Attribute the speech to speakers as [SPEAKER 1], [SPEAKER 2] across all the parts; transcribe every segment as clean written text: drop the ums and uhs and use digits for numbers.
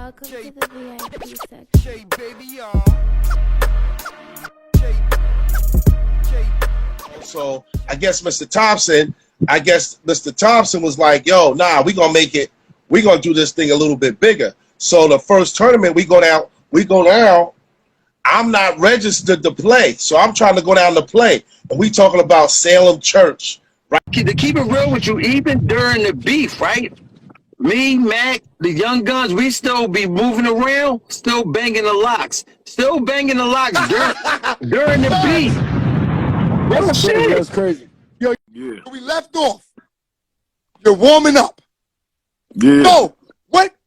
[SPEAKER 1] Welcome to the VIP section.
[SPEAKER 2] So I guess Mr. Thompson was like, yo, nah, we're going to do this thing a little bit bigger. So the first tournament we go down, I'm not registered to play. So I'm trying to go down to play. And we talking about Salem Church. Right?
[SPEAKER 3] To keep it real with you, even during the beef, right? Me, Mac, the young guns, we still be moving around, still banging the locks during the beef.
[SPEAKER 4] That's crazy. That's crazy. Yo, yeah. We left off. You're warming up.
[SPEAKER 5] Yeah.
[SPEAKER 4] So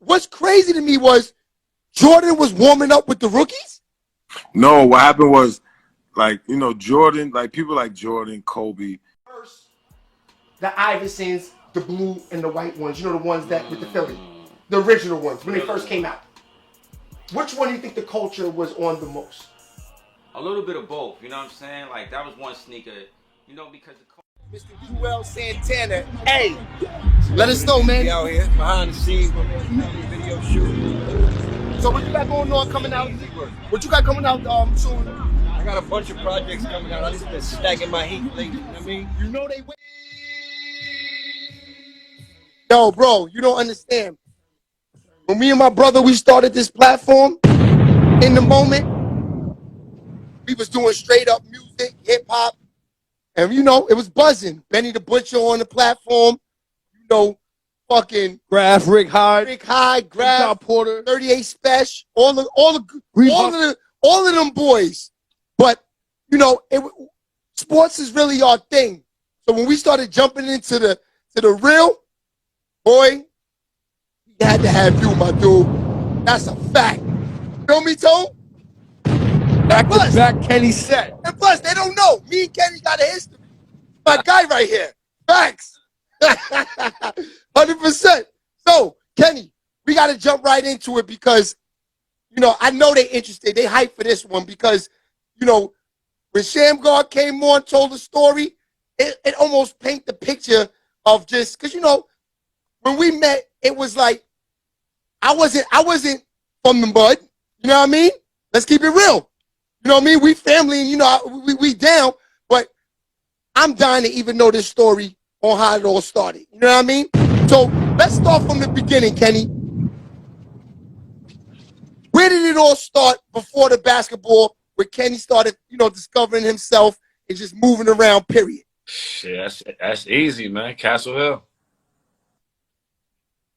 [SPEAKER 4] what's crazy to me was Jordan was warming up with the rookies?
[SPEAKER 5] No, what happened was, like, you know, Jordan, like people like Jordan, Kobe.
[SPEAKER 4] First, the Iversons, the blue and the white ones, you know, the ones that with the Philly, the original ones when they first came out. Which one do you think the culture was on the most?
[SPEAKER 6] A little bit of both, you know what I'm saying? Like, that was one sneaker, you know, because the
[SPEAKER 4] Mr. Joel Santana, hey, let us know, man.
[SPEAKER 7] Out here behind the scenes video shoot.
[SPEAKER 4] So what you got going on coming out? What you got coming out soon?
[SPEAKER 7] I got a bunch of projects coming out. I just been stacking my heat lately. You know what I mean?
[SPEAKER 4] You know they. Yo, bro, you don't understand. When me and my brother we started this platform, in the moment, we was doing straight up music, hip hop, and you know it was buzzing. Benny the Butcher on the platform, you know, fucking
[SPEAKER 8] Graf, Rick Hyde,
[SPEAKER 4] Graf,
[SPEAKER 8] Porter,
[SPEAKER 4] 38 Special, all of them boys. But you know, sports is really our thing. So when we started jumping into the real, boy, we had to have you, my dude. That's a fact. You know me, Tone?
[SPEAKER 8] Back to back Kenny set.
[SPEAKER 4] And plus, they don't know. Me and Kenny got a history. My guy right here. Facts. 100%. So, Kenny, we got to jump right into it because, you know, I know they're interested. They hyped for this one because, you know, when Shamgar came on, told the story, it almost paint the picture of just, because, you know, when we met, it was like, I wasn't from the mud. You know what I mean? Let's keep it real. You know what I mean? We family, and you know, we down, but I'm dying to even know this story on how it all started. You know what I mean? So let's start from the beginning, Kenny. Where did it all start before the basketball, where Kenny started, you know, discovering himself and just moving around, period?
[SPEAKER 9] Shit, that's easy, man. Castle Hill.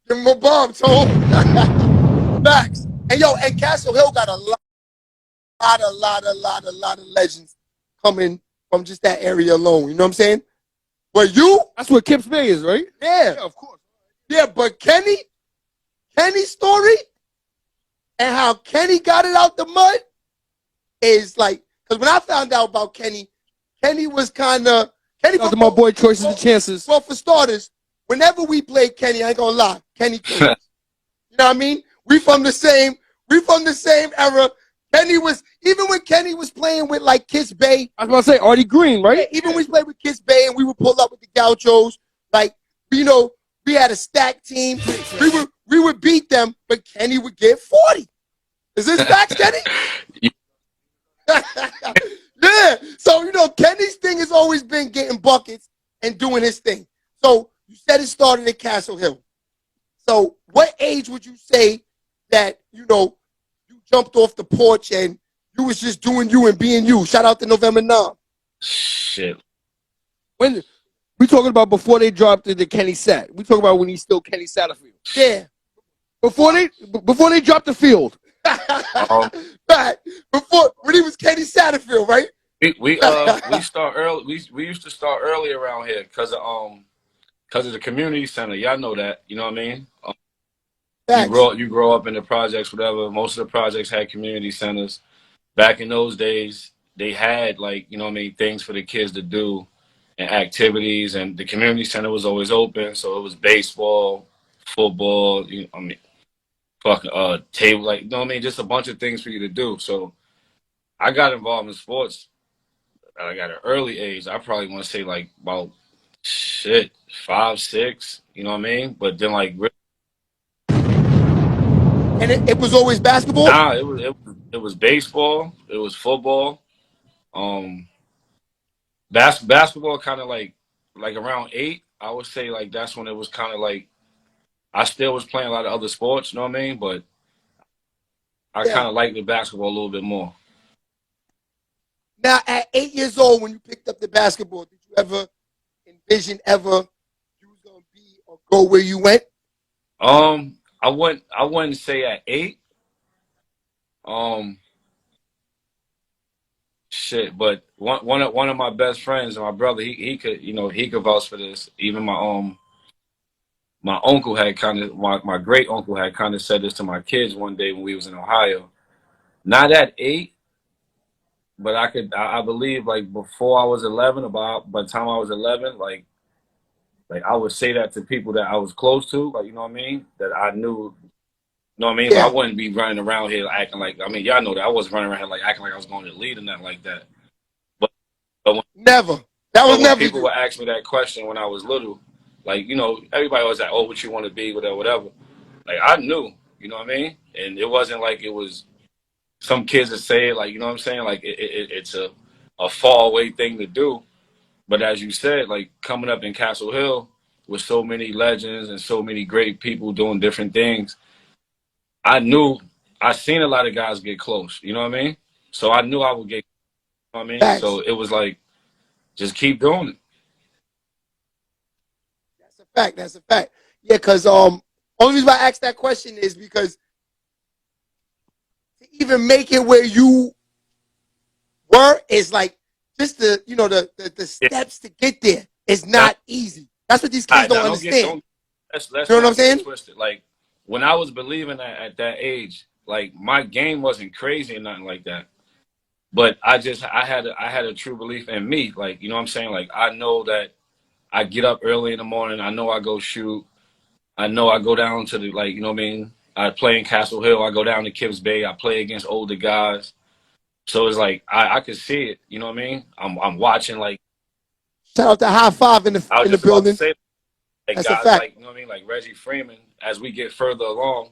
[SPEAKER 4] Give him a bomb, Tom. Facts. And yo, and Castle Hill got a lot of legends coming from just that area alone. You know what I'm saying? But
[SPEAKER 8] that's where Kip's Bay is, right?
[SPEAKER 4] Yeah, of course. Yeah, but Kenny's story and how Kenny got it out the mud is like, because when I found out about Kenny was kind of
[SPEAKER 8] my boy Choices and Chances.
[SPEAKER 4] Well, for starters, whenever we play Kenny, I ain't gonna lie, Kenny kills. You know what I mean? We from the same era. Kenny was, even when Kenny was playing with like Kiss Bay.
[SPEAKER 8] I was about to say Artie Green, right?
[SPEAKER 4] Yeah, even when we played with Kiss Bay and we would pull up with the Gauchos, like, you know, we had a stack team. We would beat them, but Kenny would get 40. Is this facts, Kenny? Yeah. So, you know, Kenny's thing has always been getting buckets and doing his thing. So you said it started at Castle Hill. So what age would you say that, you know, you jumped off the porch and you was just doing you and being you? Shout out to November 9.
[SPEAKER 9] Shit.
[SPEAKER 8] When we talking about before they dropped the Kenny set. We talking about when he's still Kenny Satterfield.
[SPEAKER 4] Yeah.
[SPEAKER 8] Before they dropped the field.
[SPEAKER 4] Right. Before, when he was Kenny Satterfield, right?
[SPEAKER 9] We start early. We used to start early around here because of the community center. Y'all know that. You know what I mean? You grow up in the projects, whatever. Most of the projects had community centers. Back in those days, they had, like, you know what I mean, things for the kids to do and activities, and the community center was always open. So it was baseball, football, you know, I mean, fucking table, like, you know what I mean, just a bunch of things for you to do. So I got involved in sports. I got an early age. I probably want to say like about 5, 6. You know what I mean? But then like
[SPEAKER 4] And it was always basketball?
[SPEAKER 9] Nah, it was baseball, it was football. Um, basketball kind of like around 8. I would say like that's when it was kind of like I still was playing a lot of other sports. You know what I mean? But I
[SPEAKER 4] Yeah.
[SPEAKER 9] kind of liked the basketball a little bit more.
[SPEAKER 4] Now, at 8 years old, when you picked up the basketball, did you ever envision you was gonna be or go where you went?
[SPEAKER 9] I wouldn't say at 8. Um, shit, but one of my best friends and my brother, he could he could vouch for this. Even my uncle had kind of my great uncle had kind of said this to my kids one day when we was in Ohio. Not at 8, but I believe like before I was 11, about by the time I was 11, like I would say that to people that I was close to, like you know what I mean, that I knew. You know what I mean? Like, I
[SPEAKER 4] Yeah.
[SPEAKER 9] wouldn't be running around here acting like, I mean, y'all know that I wasn't running around here like acting like I was going to the lead or nothing like that. But but when,
[SPEAKER 4] Never. That was
[SPEAKER 9] but when
[SPEAKER 4] never
[SPEAKER 9] people
[SPEAKER 4] you.
[SPEAKER 9] would ask me that question when I was little, like, everybody was like, oh, what you want to be, whatever, whatever. Like, I knew, you know what I mean? And it wasn't like it was some kids that say it, like, you know what I'm saying? Like, it's a far away thing to do. But as you said, like, coming up in Castle Hill with so many legends and so many great people doing different things, I knew I seen a lot of guys get close, you know what I mean? So I knew I would get, you know what I mean? So
[SPEAKER 4] Facts.
[SPEAKER 9] it was like, just keep doing it.
[SPEAKER 4] That's a fact. That's a fact. Yeah, because only reason why I asked that question is because to even make it where you were is like just the
[SPEAKER 9] Yeah.
[SPEAKER 4] steps to get there is
[SPEAKER 9] Now,
[SPEAKER 4] not easy. That's what these
[SPEAKER 9] all
[SPEAKER 4] kids
[SPEAKER 9] right,
[SPEAKER 4] don't
[SPEAKER 9] now
[SPEAKER 4] understand.
[SPEAKER 9] let's
[SPEAKER 4] You know what I'm
[SPEAKER 9] not get it
[SPEAKER 4] saying?
[SPEAKER 9] twisted. Like when I was believing that at that age, like my game wasn't crazy or nothing like that. But I had a true belief in me. Like, you know what I'm saying? Like I know that I get up early in the morning, I know I go shoot, I know I go down to the like, you know what I mean? I play in Castle Hill, I go down to Kips Bay, I play against older guys. So it's like I could see it, you know what I mean? I'm watching like
[SPEAKER 4] Shout out to High Five in the
[SPEAKER 9] I was
[SPEAKER 4] in the
[SPEAKER 9] just about to
[SPEAKER 4] building.
[SPEAKER 9] say like
[SPEAKER 4] That's a
[SPEAKER 9] guys
[SPEAKER 4] fact.
[SPEAKER 9] like, you know what I mean, like Reggie Freeman, as we get further along,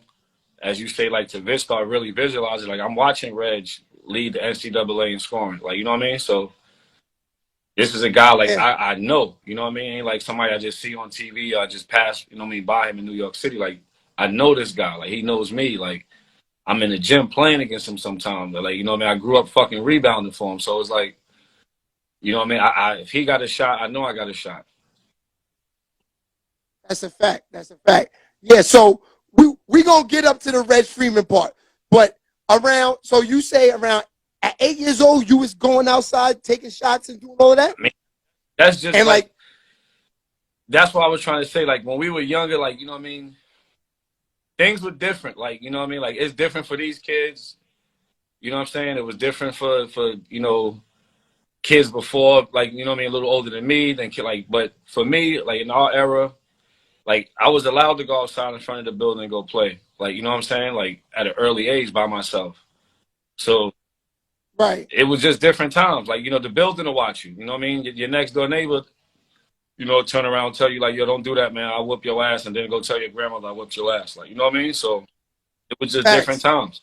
[SPEAKER 9] as you say, like to start really visualizing, like I'm watching Reg lead the NCAA in scoring. Like, you know what I mean? So this is a guy like
[SPEAKER 4] Yeah,
[SPEAKER 9] I know, you know what I mean? Ain't like somebody I just see on TV, I just pass, you know what I mean, by him in New York City. Like I know this guy, like he knows me. Like I'm in the gym playing against him sometimes. But like, you know what I mean? I grew up fucking rebounding for him. So it's like, you know what I mean? If he got a shot, I know I got a shot.
[SPEAKER 4] that's a fact. That's a fact. Yeah, so we gonna get up to the Red Freeman part, but around so you say around at 8 years old you was going outside taking shots and doing all of that,
[SPEAKER 9] I mean, that's just
[SPEAKER 4] and
[SPEAKER 9] like
[SPEAKER 4] like
[SPEAKER 9] that's what I was trying to say. Like when we were younger, like, you know what I mean? Things were different. Like, you know what I mean? Like it's different for these kids. You know what I'm saying? It was different for kids before, like, you know what I mean, a little older than me, like, but for me, like in our era, like I was allowed to go outside in front of the building and go play. Like, you know what I'm saying? Like at an early age by myself. So
[SPEAKER 4] right.
[SPEAKER 9] it was just different times. Like, the building will watch you. You know what I mean? Your next door neighbor, turn around and tell you like, yo, don't do that, man. I'll whoop your ass, and then go tell your grandmother I whooped your ass. Like, you know what I mean? So it was just different
[SPEAKER 4] Facts.
[SPEAKER 9] times.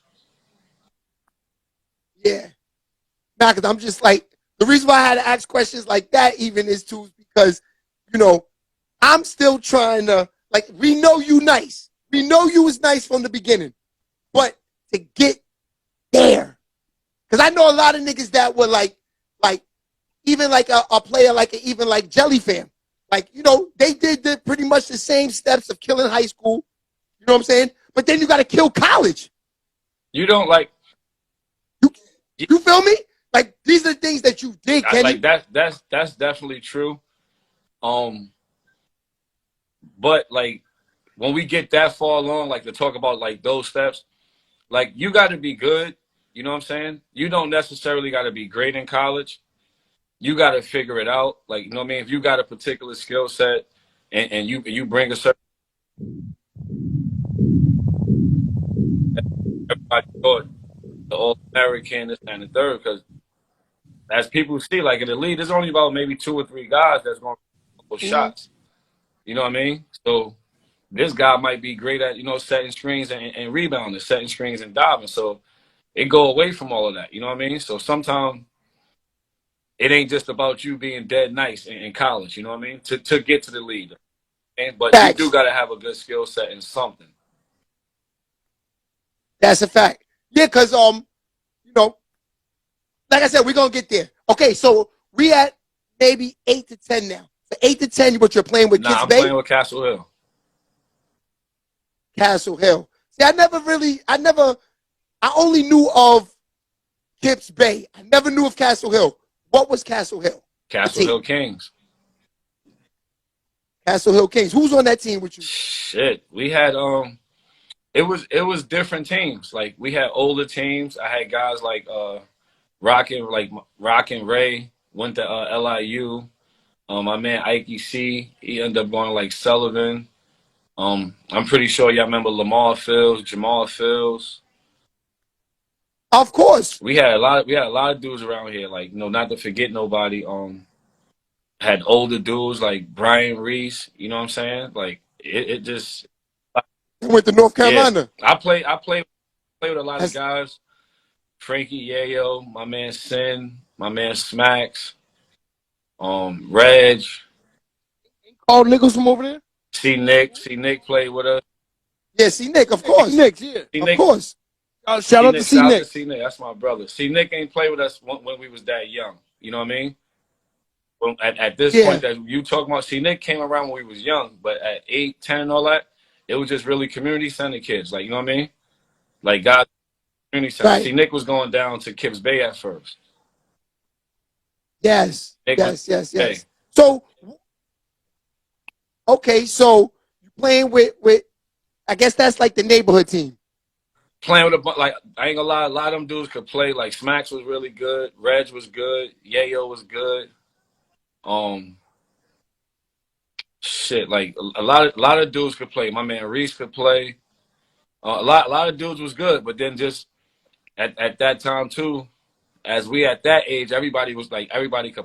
[SPEAKER 4] Yeah. Nah, because I'm just like the reason why I had to ask questions like that even is too because you know I'm still trying to like we know you nice. We know you was nice from the beginning, but to get there, because I know a lot of niggas that were like even like a player like even like Jelly Fam, like they did pretty much the same steps of killing high school. You know what I'm saying? But then you got to kill college.
[SPEAKER 9] You don't like
[SPEAKER 4] You feel me? Like these are the things that you did,
[SPEAKER 9] like
[SPEAKER 4] Kenny.
[SPEAKER 9] that's definitely true. But like when we get that far along, like to talk about like those steps, like you got to be good. You know what I'm saying? You don't necessarily got to be great in college. You got to figure it out. Like, you know what I mean? If you got a particular skill set and you bring a certain, everybody go the All American, this and the third, because as people see, like in the league, there's only about maybe 2 or 3 guys that's going to go
[SPEAKER 4] Mm-hmm.
[SPEAKER 9] shots. You know what I mean? So this guy might be great at, setting screens and rebounding, setting screens and diving. So it go away from all of that. You know what I mean? So sometimes it ain't just about you being dead nice in college. You know what I mean? To get to the league, but you do
[SPEAKER 4] Facts.
[SPEAKER 9] got to have a good skill set in something.
[SPEAKER 4] That's a fact. Yeah, because you know, like I said, we're gonna get there. Okay, so we at maybe 8 to 10 now. So 8 to 10, what you're playing with
[SPEAKER 9] Nah,
[SPEAKER 4] Kids
[SPEAKER 9] I'm
[SPEAKER 4] Bay?
[SPEAKER 9] playing with Castle Hill.
[SPEAKER 4] Castle Hill. See, I only knew of Kips Bay. I never knew of Castle Hill. What was Castle Hill?
[SPEAKER 9] Castle Hill Kings.
[SPEAKER 4] Castle Hill Kings. Who's on that team with you?
[SPEAKER 9] Shit, we had it was different teams. Like we had older teams. I had guys like Rockin' Ray went to LIU. My man Ike C, he ended up going to like Sullivan. I'm pretty sure y'all remember Lamar Fields, Jamal Fields.
[SPEAKER 4] Of course.
[SPEAKER 9] We had a lot of dudes around here, like, not to forget nobody. Had older dudes like Brian Reese, you know what I'm saying? Like it just
[SPEAKER 4] went to North Carolina.
[SPEAKER 9] Yeah. I play with a lot of guys. Frankie Yayo, my man Sin, my man Smacks, Reg.
[SPEAKER 8] All niggas from over there?
[SPEAKER 9] See Nick played with us.
[SPEAKER 4] Yeah, see Nick, of course.
[SPEAKER 8] Nick, yeah.
[SPEAKER 4] Of course.
[SPEAKER 8] Shout out to C Nick.
[SPEAKER 9] C Nick, that's my brother. C Nick ain't played with us when we was that young. You know what I mean? Well, at this point that you talking about, C Nick came around when we was young, but at 8, 10, and all that, it was just really community center kids. Like, you know what I mean? Like God community center.
[SPEAKER 4] Right.
[SPEAKER 9] See, Nick was going down to Kips Bay at first.
[SPEAKER 4] Yes.
[SPEAKER 9] Nick
[SPEAKER 4] Yes. So okay, so you playing with I guess that's like the neighborhood team.
[SPEAKER 9] Playing with I ain't gonna lie, a lot of them dudes could play. Like Smacks was really good, Reg was good, Yayo was good. Shit, like a lot of dudes could play. My man Reese could play. A lot of dudes was good, but then just at that time too, as we at that age, everybody could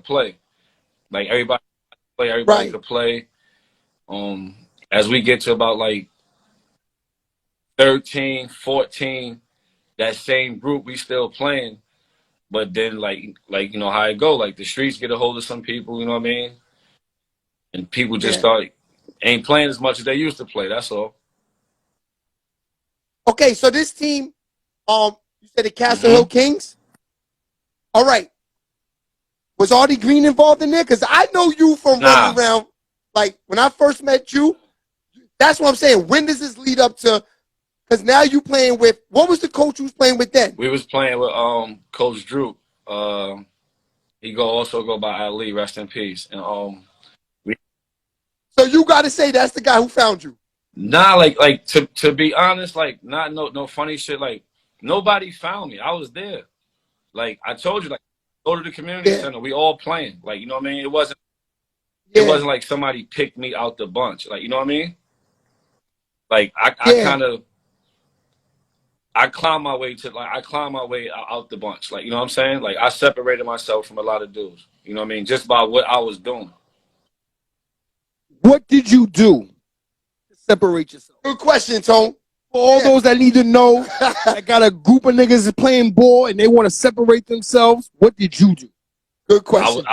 [SPEAKER 9] play. Like everybody could play. As we get to about like 13, 14, that same group we still playing, but then like you know how it go. Like the streets get a hold of some people, you know what I mean? And people just start ain't playing as much as they used to play. That's all.
[SPEAKER 4] Okay, so this team, you said the Castle Hill Kings. All right. Was Artie Green involved in there? Because I know you from running around. Like when I first met you, that's what I'm saying. When does this lead up to? Because now you playing with, what was the coach you was playing with then?
[SPEAKER 9] We was playing with Coach Drew. He also go by Ali, rest in peace. And
[SPEAKER 4] so you got to say that's the guy who found you.
[SPEAKER 9] Nah, like to be honest, like not no funny shit. Like nobody found me. I was there. Like I told you, like go to the community center. We all playing. Like you know what I mean. It wasn't like somebody picked me out the bunch. Like you know what I mean. Like I climbed my way out the bunch. Like you know what I'm saying. Like I separated myself from a lot of dudes. You know what I mean. Just by what I was doing.
[SPEAKER 8] What did you do to separate yourself?
[SPEAKER 4] Good question, Tone.
[SPEAKER 8] For all those that need to know, I got a group of niggas playing ball and they want to separate themselves. What did you do?
[SPEAKER 4] Good question.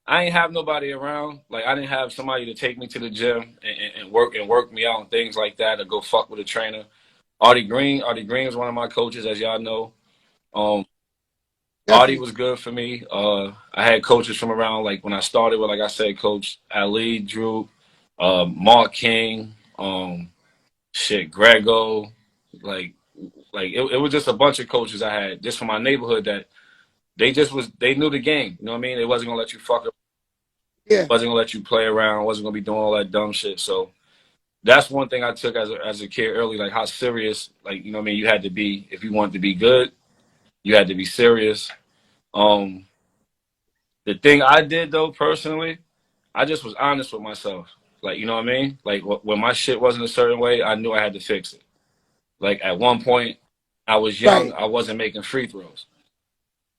[SPEAKER 9] I ain't have nobody around. Like I didn't have somebody to take me to the gym and work me out and things like that, or go fuck with a trainer. Artie Green was one of my coaches, as y'all know. Artie was good for me. I had coaches from around, like when I started with, like I said, Coach Ali, Drew, Mark King, Grego, like it was just a bunch of coaches I had just from my neighborhood that they knew the game. You know what I mean? They wasn't gonna let you fuck up.
[SPEAKER 4] Yeah.
[SPEAKER 9] Wasn't gonna let you play around. Wasn't gonna be doing all that dumb shit. So that's one thing I took as a kid early, like how serious, like, you know what I mean, you had to be. If you wanted to be good, you had to be serious. The thing I did though, personally, I just was honest with myself. Like, you know what I mean? Like when my shit wasn't a certain way, I knew I had to fix it. Like at one point, I was young, I wasn't making free throws.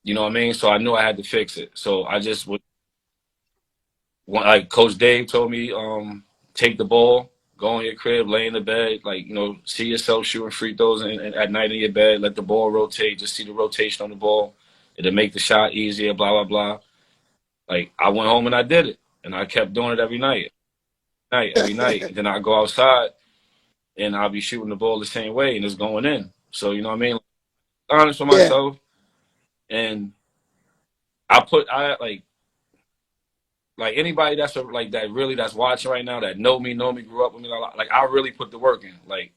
[SPEAKER 9] You know what I mean? So I knew I had to fix it. So I just would, like Coach Dave told me, take the ball, go in your crib, lay in the bed, like, you know, see yourself shooting free throws and at night in your bed, let the ball rotate, just see the rotation on the ball. It'll make the shot easier, blah, blah, blah. Like, I went home and I did it. And I kept doing it every night, every night. And then I go outside and I'll be shooting the ball the same way and it's going in. So, you know what I mean? Honest with myself. And I like anybody that's like that really that's watching right now that know me, grew up with me. Like I really put the work in. Like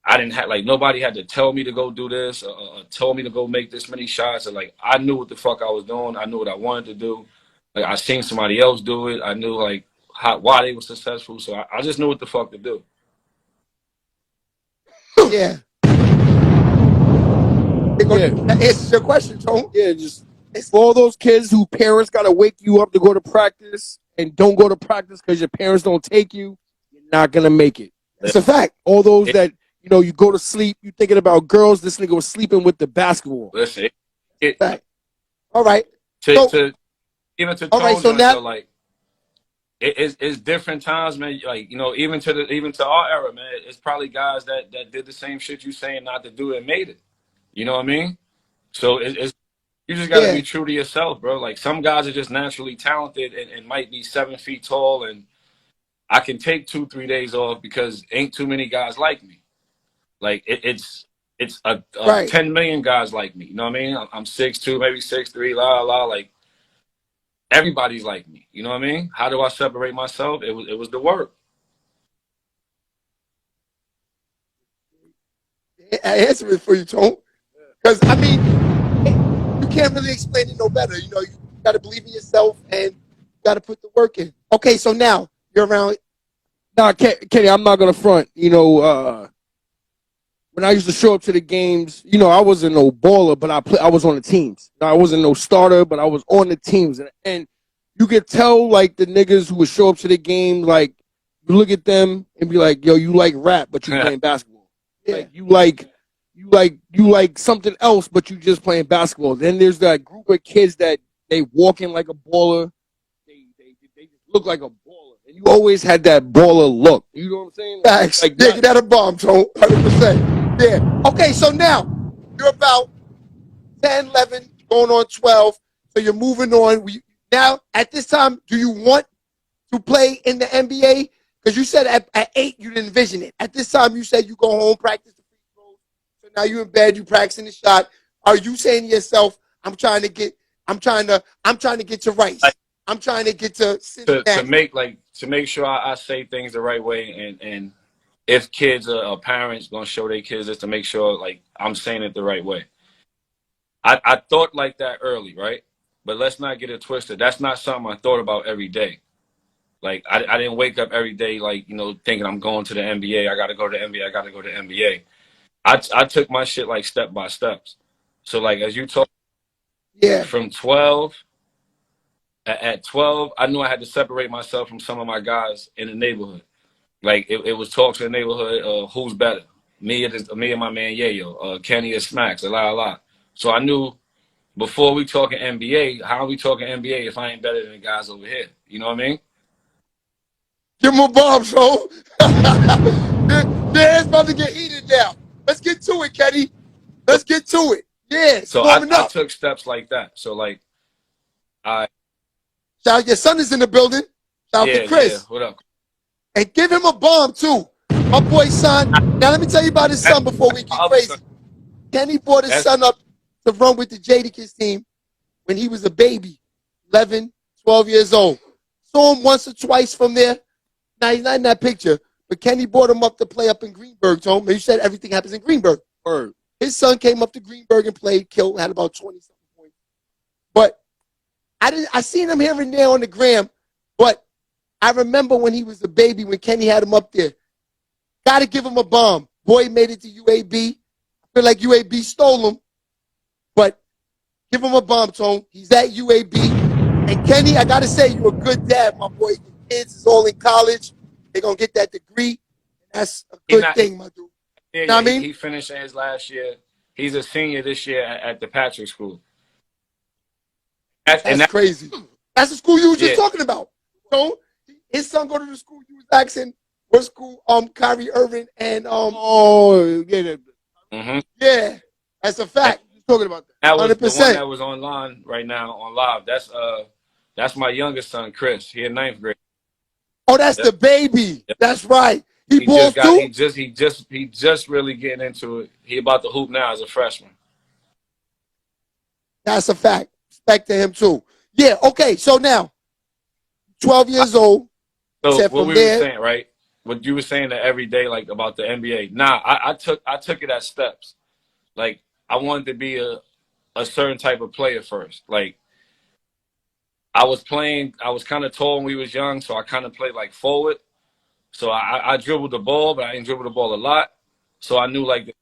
[SPEAKER 9] I didn't have like nobody had to tell me to go do this or told me to go make this many shots. Or like I knew what the fuck I was doing. I knew what I wanted to do. Like I seen somebody else do it. I knew like why they were successful. So I just knew what the fuck to do.
[SPEAKER 4] Yeah. That answers your question, Tone.
[SPEAKER 8] Yeah, just for all those kids who parents gotta wake you up to go to practice and don't go to practice because your parents don't take you, you're not gonna make it.
[SPEAKER 4] That's a fact.
[SPEAKER 8] All those that you know, you go to sleep, you thinking about girls. This nigga was sleeping with the basketball.
[SPEAKER 9] Listen,
[SPEAKER 4] fact. All right.
[SPEAKER 9] So now like it's different times, man. Like you know, even to our era, man. It's probably guys that did the same shit you saying not to do and made it. You know what I mean? So it's you just got to be true to yourself, bro. Like some guys are just naturally talented and might be 7 feet tall, and I can take 2-3 days off because ain't too many guys like me. Like it's 10 million guys like me. You know what I mean? I'm 6'2", maybe 6'3", like everybody's like me. You know what I mean? How do I separate myself? It was the work.
[SPEAKER 4] I answer it for you, Tone. Because I mean, you can't really explain it no better. You know, you got to believe in yourself and you got to put the work in. Okay, so now you're around.
[SPEAKER 8] Nah, Kenny, I'm not gonna front. You know, when I used to show up to the games, you know, I wasn't no baller, but I was on the teams. I wasn't no starter, but I was on the teams, and you could tell like the niggas who would show up to the game, like you look at them and be like, yo, you like rap, but you playing basketball. Like you like something else, but you just playing basketball. Then there's that group of kids that they walking like a baller, they just look like a baller, and you always had that baller look. You know what I'm saying?
[SPEAKER 4] Facts.
[SPEAKER 8] Like
[SPEAKER 4] get that a bomb, Tone. 100%. Yeah. Okay, so now you're about 10, 11, going on 12. So you're moving on. Now, at this time, do you want to play in the NBA? Because you said at 8 you didn't envision it. At this time, you said you go home, practice the free throws. So now you're in bed, you practicing the shot. Are you saying to yourself, I'm trying to get to Rice. I'm trying to get to Cincinnati.
[SPEAKER 9] to make sure I say things the right way and if kids or parents gonna show their kids this, to make sure like I'm saying it the right way. I thought like that early, right? But let's not get it twisted. That's not something I thought about every day. Like I didn't wake up every day like, you know, thinking I'm going to the NBA. I gotta go to the NBA. I gotta go to the NBA. I took my shit like step by steps. So like as you talk, from 12. At 12, I knew I had to separate myself from some of my guys in the neighborhood. Like it was talks in the neighborhood. Who's better, me and my man Yayo, Kenny or Smacks, a lot. So I knew before we talking NBA, how are we talking NBA if I ain't better than the guys over here? You know what I mean?
[SPEAKER 4] Give him a bomb, so it's about to get heated now. Let's get to it, Kenny. Let's get to it. Yeah.
[SPEAKER 9] So I took steps like that. So like
[SPEAKER 4] shout out, your son is in the building. Shout out to Chris.
[SPEAKER 9] Yeah. What up?
[SPEAKER 4] And give him a bomb too. My boy's son. Now let me tell you about his son before we get crazy. Kenny brought his son up to run with the Jadakiss team when he was a baby, 11, 12 years old. Saw him once or twice from there. Now he's not in that picture, but Kenny brought him up to play up in Greenberg. Told him, you said everything happens in Greenberg. His son came up to Greenberg and played, killed, had about 20-something points. But I seen him here and there on the gram, but I remember when he was a baby, when Kenny had him up there. Got to give him a bomb. Boy made it to UAB. I feel like UAB stole him, but give him a bomb, Tone. He's at UAB. And Kenny, I got to say, you're a good dad, my boy. Your kids is all in college. They're going to get that degree. That's a good thing, my dude.
[SPEAKER 9] Yeah,
[SPEAKER 4] you know what I mean?
[SPEAKER 9] He finished his last year. He's a senior this year at the Patrick School.
[SPEAKER 4] That's crazy. That's the school you were just talking about. So his son go to the school you was asking What school? Kyrie Irving and
[SPEAKER 8] Oh, yeah,
[SPEAKER 4] yeah, that's a fact.
[SPEAKER 8] talking about that.
[SPEAKER 9] That was the one
[SPEAKER 4] 100%.
[SPEAKER 9] that was online right now on live. That's my youngest son, Chris. He in 9th grade.
[SPEAKER 4] Oh, that's
[SPEAKER 9] Yep.
[SPEAKER 4] the baby.
[SPEAKER 9] Yep.
[SPEAKER 4] That's right. He
[SPEAKER 9] He
[SPEAKER 4] balls
[SPEAKER 9] just got
[SPEAKER 4] too.
[SPEAKER 9] he just really getting into it. He about to hoop now as a freshman.
[SPEAKER 4] That's a fact. Respect to him too. Yeah. Okay. So now, 12 years old.
[SPEAKER 9] So
[SPEAKER 4] Said
[SPEAKER 9] what
[SPEAKER 4] from
[SPEAKER 9] we
[SPEAKER 4] there.
[SPEAKER 9] were saying, right? What you were saying that every day, like about the NBA. Nah, I took it as steps. Like I wanted to be a certain type of player first. Like I was kind of tall when we was young, so I kind of played like forward. So I dribbled the ball, but I didn't dribble the ball a lot. So I knew like.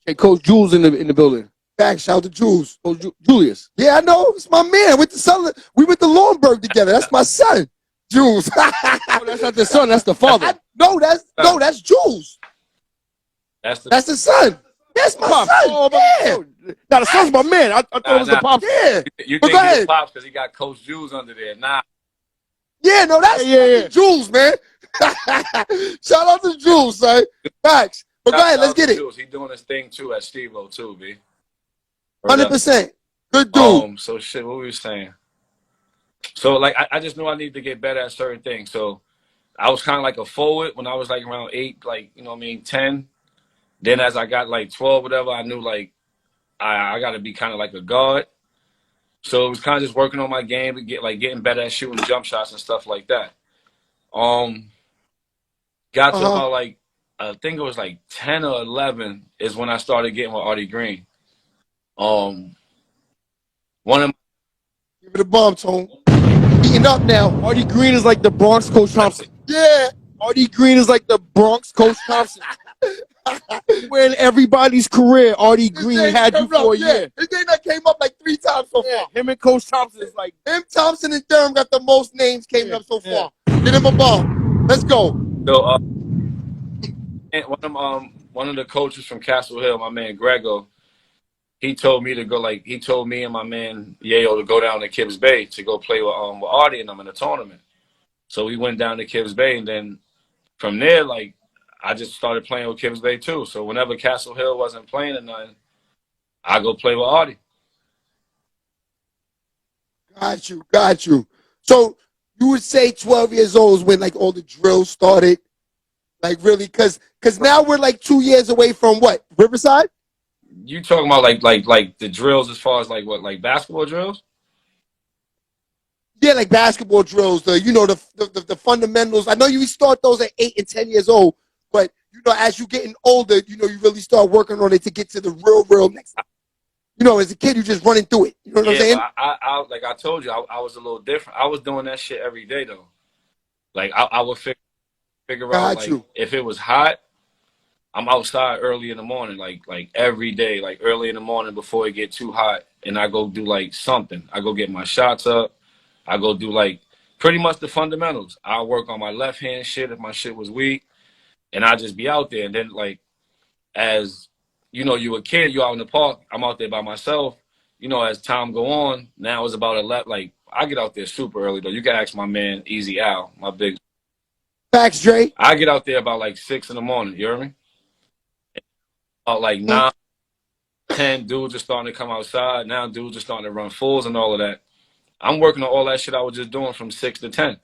[SPEAKER 8] Hey, Coach Jules in the building.
[SPEAKER 4] Back, shout out to Jules.
[SPEAKER 8] Coach Julius.
[SPEAKER 4] Yeah, I know. It's my man. We went to Laurinburg together. That's my son, Jules.
[SPEAKER 8] Oh, that's not the son. That's the father.
[SPEAKER 4] That's Jules.
[SPEAKER 9] That's
[SPEAKER 4] the son. That's my
[SPEAKER 8] Pops.
[SPEAKER 4] son.
[SPEAKER 8] Oh,
[SPEAKER 4] Yeah.
[SPEAKER 8] now the son's my man. I thought it was the pops.
[SPEAKER 4] Yeah.
[SPEAKER 9] You
[SPEAKER 4] But
[SPEAKER 9] think
[SPEAKER 4] go
[SPEAKER 9] he's
[SPEAKER 4] ahead.
[SPEAKER 9] pops because he got Coach Jules under there? Nah.
[SPEAKER 4] Yeah, no, that's
[SPEAKER 8] Yeah.
[SPEAKER 4] Jules, man. Shout out to Jules, son. Facts. But go ahead, let's get it.
[SPEAKER 9] Jules, he doing his thing too at Steve-O too, B.
[SPEAKER 4] 100%. Good dude.
[SPEAKER 9] So shit, what were we saying? So like I just knew I needed to get better at certain things. So I was kind of like a forward when I was like around 8, like, you know what I mean, 10. Then as I got like 12, whatever, I knew like I got to be kind of like a guard. So it was kind of just working on my game and getting better at shooting jump shots and stuff like that. Got to about like, I think it was like 10 or 11 is when I started getting with Artie Green. One of
[SPEAKER 4] Give it a bomb, Tone. Beating up now.
[SPEAKER 8] Artie Green is like the Bronx Coach Thompson.
[SPEAKER 4] Yeah.
[SPEAKER 8] Artie Green is like the Bronx Coach Thompson. When everybody's career, Artie Green had you for a year.
[SPEAKER 4] His name that came up like 3 times so far.
[SPEAKER 8] Him and Coach Thompson is like
[SPEAKER 4] him, Thompson, and Durham got the most names came up so far. Get him a bomb. Let's go.
[SPEAKER 9] So one of the coaches from Castle Hill, my man Grego, he told me and my man Yayo to go down to Kibbs Bay to go play with Artie and them in a tournament. So we went down to Kibbs Bay, and then from there, like, I just started playing with Kibbs Bay too. So whenever Castle Hill wasn't playing or nothing, I go play with Artie.
[SPEAKER 4] Got you. So you would say 12 years old is when like all the drills started? Like really? Cause now we're like 2 years away from what? Riverside?
[SPEAKER 9] You talking about like the drills as far as like what, like basketball drills?
[SPEAKER 4] Yeah, like basketball drills, the fundamentals. I know you start those at 8 and 10 years old, but as you getting older, you really start working on it to get to the real next. As a kid, you just running through it. You know what I'm saying?
[SPEAKER 9] I like I told you, I was a little different. I was doing that shit every day though. Like I would figure out like if it was hot, I'm outside early in the morning, like every day, like early in the morning before it get too hot, and I go do like something. I go get my shots up. I go do like pretty much the fundamentals. I work on my left hand shit if my shit was weak, and I just be out there. And then like as you a kid, you out in the park. I'm out there by myself. As time go on, now it's about 11. Like I get out there super early though. You can ask my man Easy Al, my big.
[SPEAKER 4] Facts, Dre.
[SPEAKER 9] I get out there about like 6 in the morning. You hear me? About like 9, 10 dudes are starting to come outside. Now dudes are starting to run fulls and all of that. I'm working on all that shit I was just doing from 6 to 10.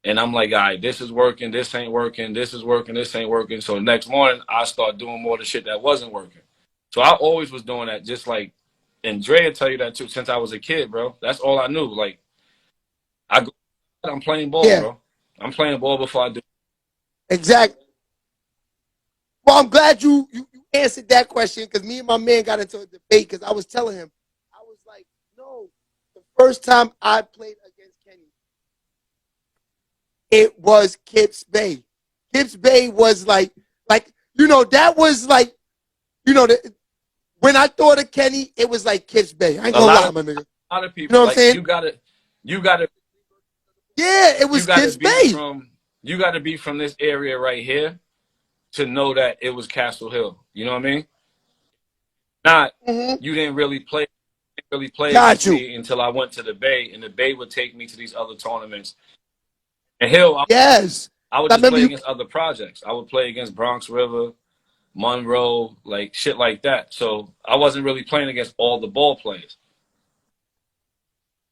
[SPEAKER 9] And I'm like, all right, this is working, this ain't working, this is working, this ain't working. So the next morning, I start doing more of the shit that wasn't working. So I always was doing that, just like, and Dre will tell you that too, since I was a kid, bro. That's all I knew. Like, I'm playing ball, bro. I'm playing ball before I do.
[SPEAKER 4] Exactly. Well, I'm glad you answered that question, because me and my man got into a debate, because I was telling him, I was like, no, the first time I played against Kenny, it was Kibbs Bay. Kibbs Bay was like that was like, when I thought of Kenny, it was like Kibbs Bay. I ain't gonna lie, my nigga.
[SPEAKER 9] A lot of people,
[SPEAKER 4] you know what I'm saying?
[SPEAKER 9] You gotta.
[SPEAKER 4] Yeah, it was Kibbs Bay.
[SPEAKER 9] You gotta be from this area right here to know that it was Castle Hill. You know what I mean? You didn't really play until I went to the Bay, and the Bay would take me to these other tournaments. And Hill, I would
[SPEAKER 4] I
[SPEAKER 9] just
[SPEAKER 4] remember
[SPEAKER 9] play
[SPEAKER 4] you.
[SPEAKER 9] against other projects. I would play against Bronx River, Monroe, like shit like that. So I wasn't really playing against all the ball players.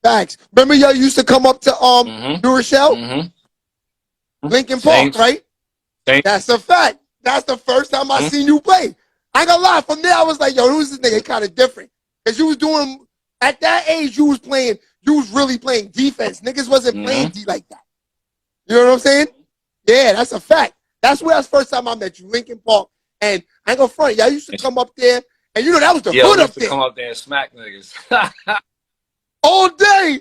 [SPEAKER 4] Facts. Remember y'all used to come up to New Rochelle, Lincoln Park,
[SPEAKER 9] Saints.
[SPEAKER 4] right?
[SPEAKER 9] Saints.
[SPEAKER 4] That's a fact. That's the first time I seen you play. I ain't gonna lie. From there, I was like, yo, who's this nigga? Kind of different. Because you was doing, at that age, you was really playing defense. Niggas wasn't playing D like that. You know what I'm saying? Yeah, that's a fact. That's where that's the first time I met you, Lincoln Park. And I ain't gonna front. Y'all used to come up there, and you know that was the hood up there.
[SPEAKER 9] Come up there and smack niggas.
[SPEAKER 4] All day.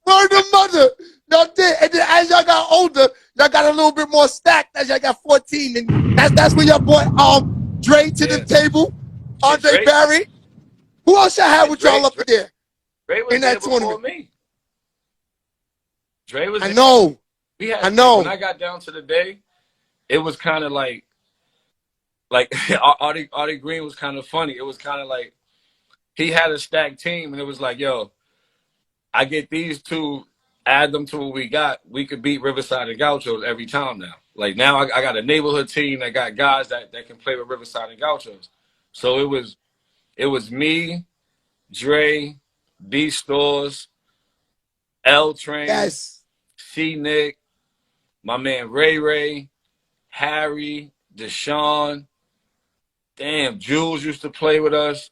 [SPEAKER 4] Word to mother. Y'all did. And then as y'all got older, y'all got a little bit more stacked as y'all got 14. And that's when y'all brought Dre to the table. Andre Barrett. Who else y'all had with y'all up there?
[SPEAKER 9] Dre was
[SPEAKER 4] in that
[SPEAKER 9] there
[SPEAKER 4] tournament?
[SPEAKER 9] before me. Dre was there.
[SPEAKER 4] I know. I know.
[SPEAKER 9] When I got down to the day, it was kind of like Artie Green was kind of funny. It was kind of like he had a stacked team, and it was like, yo, I get these two, add them to what we got, we could beat Riverside and Gauchos every time now. Like now I got a neighborhood team that got guys that can play with Riverside and Gauchos. So it was me, Dre, B Stores, L Train,
[SPEAKER 4] Yes.
[SPEAKER 9] C Nick, my man Ray, Harry, Deshaun. Damn, Jules used to play with us.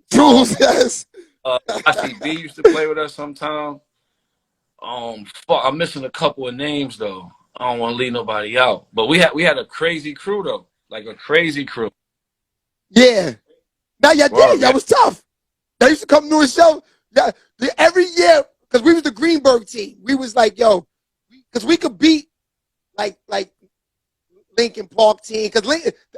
[SPEAKER 4] Jules, yes.
[SPEAKER 9] ICB used to play with us sometime. Fuck, I'm missing a couple of names though. I don't want to leave nobody out. But we had a crazy crew though, like a crazy crew.
[SPEAKER 4] Yeah. Now y'all did. Y'all was tough. Y'all used to come to a show. Yeah, every year, because we was the Greenberg team. We was like, yo, because we could beat like Lincoln Park team. Because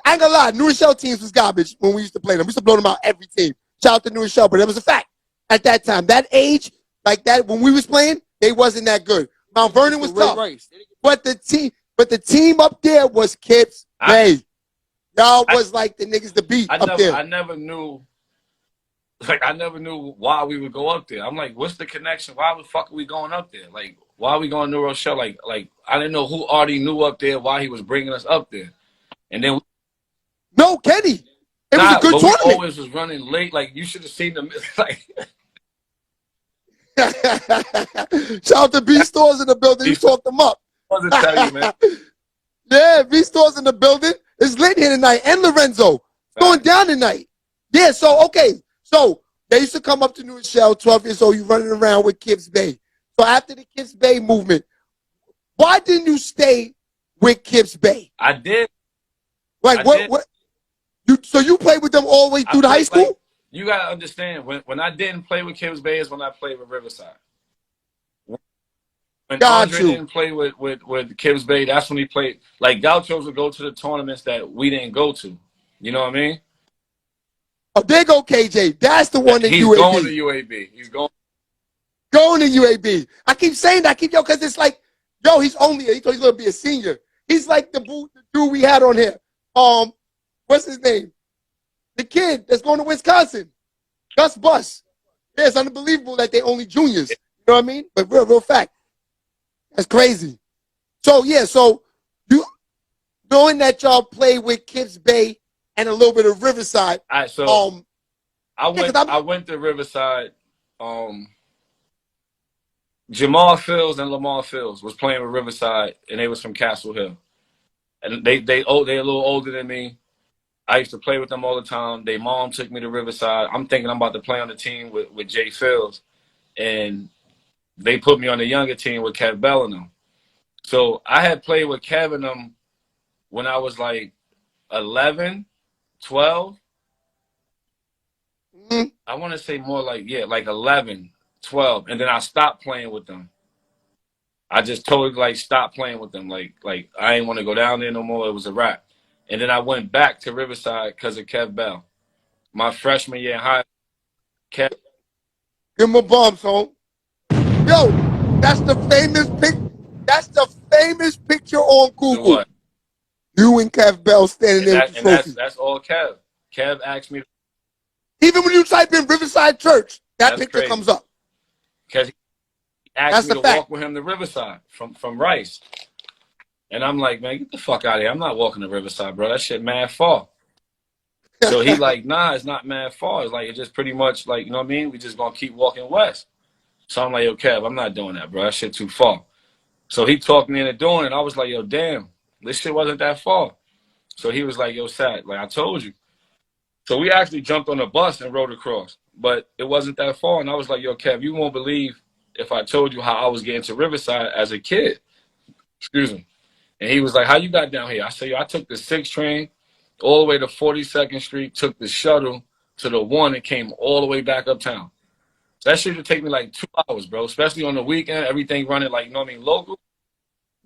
[SPEAKER 4] I ain't gonna lie, New Rochelle teams was garbage when we used to play them. We used to blow them out every team. Shout out to New Rochelle, but it was a fact at that time. That age, like that, when we was playing, they wasn't that good. Mount Vernon was tough, but the team up there was Kips Bay. Y'all was like the niggas to beat up there.
[SPEAKER 9] I never knew why we would go up there. I'm like, what's the connection? Why the fuck are we going up there? Like, why are we going to New Rochelle? Like I didn't know who already knew up there, why he was bringing us up there. And then
[SPEAKER 4] no, Kenny. It was a good tournament.
[SPEAKER 9] We always was running late. Like, you should have seen them. Like,
[SPEAKER 4] shout out to B Stores in the building. You talked them up.
[SPEAKER 9] Tell you, man.
[SPEAKER 4] Yeah, B Stores in the building. It's lit here tonight. And Lorenzo. It's going down tonight. Yeah, so, okay. So, they used to come up to New Rochelle, 12 years old. You running around with Kips Bay. So, after the Kips Bay movement, why didn't you stay with Kips Bay?
[SPEAKER 9] I did.
[SPEAKER 4] Like, what? So you played with them all the way through the high school?
[SPEAKER 9] Like, you gotta understand, when I didn't play with Kips Bay is when I played with Riverside. When Andre didn't play with Kips Bay, that's when he played. Like, Gauchos would go to the tournaments that we didn't go to. You know what I mean?
[SPEAKER 4] Oh, there go KJ. That's the one that
[SPEAKER 9] He's
[SPEAKER 4] UAB.
[SPEAKER 9] Going to UAB. He's going
[SPEAKER 4] to UAB. I keep saying that, because it's like, yo, he thought he's gonna be a senior. He's like the dude we had on here. What's his name? The kid that's going to Wisconsin. Gus Bus. Yeah, it's unbelievable that they only juniors. You know what I mean? But real fact. That's crazy. So, yeah, so you knowing that y'all play with Kips Bay and a little bit of Riverside.
[SPEAKER 9] All right, so I went to Riverside. Jamal Fields and Lamar Fields was playing with Riverside, and they was from Castle Hill. And they a little older than me. I used to play with them all the time. Their mom took me to Riverside. I'm thinking I'm about to play on the team with Jay Fields. And they put me on the younger team with Kev Bell and them. So I had played with Kev and them when I was like 11, 12.
[SPEAKER 4] Mm-hmm.
[SPEAKER 9] I want to say more like 11, 12. And then I stopped playing with them. I just totally stopped playing with them. Like I didn't want to go down there no more. It was a wrap. And then I went back to Riverside because of Kev Bell. My freshman year in high school, Kev.
[SPEAKER 4] Give him a bump, son. Yo, that's the famous picture on Google.
[SPEAKER 9] What?
[SPEAKER 4] You and Kev Bell standing there with the trophy.
[SPEAKER 9] That's all Kev. Kev asked me.
[SPEAKER 4] Even when you type in Riverside Church, that picture comes up.
[SPEAKER 9] Because he asked me to walk with him to Riverside from Rice. And I'm like, man, get the fuck out of here. I'm not walking to Riverside, bro. That shit mad far. So he like, nah, it's not mad far. It's like, it's just pretty much like, you know what I mean? We just gonna keep walking west. So I'm like, yo, Kev, I'm not doing that, bro. That shit too far. So he talked me into doing it. I was like, yo, damn, this shit wasn't that far. So he was like, yo, Sat, like I told you. So we actually jumped on a bus and rode across, but it wasn't that far. And I was like, yo, Kev, you won't believe if I told you how I was getting to Riverside as a kid. Excuse me. And he was like, how you got down here? I said, yo, I took the 6 train all the way to 42nd Street, took the shuttle to the 1 and came all the way back uptown. So that shit would take me like 2 hours, bro, especially on the weekend, everything running like, you know what I mean, local.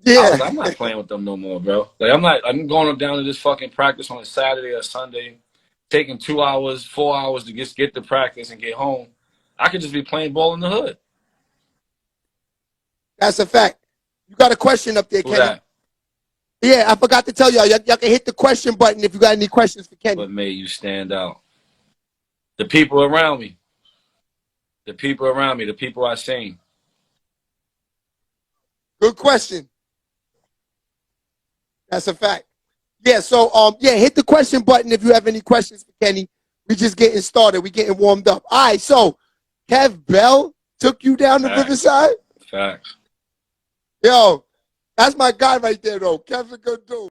[SPEAKER 4] Yeah.
[SPEAKER 9] I was like, I'm not playing with them no more, bro. Like, I'm going down to this fucking practice on a Saturday or Sunday, taking 2 hours, 4 hours to just get to practice and get home. I could just be playing ball in the hood.
[SPEAKER 4] That's a fact. You got a question up there,
[SPEAKER 9] Who
[SPEAKER 4] Kenny.
[SPEAKER 9] that?
[SPEAKER 4] Yeah, I forgot to tell y'all. Y'all can hit the question button if you got any questions for Kenny.
[SPEAKER 9] What made you stand out? The people around me. The people around me. The people I seen.
[SPEAKER 4] Good question. That's a fact. Yeah, so yeah, hit the question button if you have any questions for Kenny. We just getting started. We getting warmed up. All right, so Kev Bell took you down to Riverside?
[SPEAKER 9] Facts.
[SPEAKER 4] Yo, that's my guy right there, though. Kev's a good dude.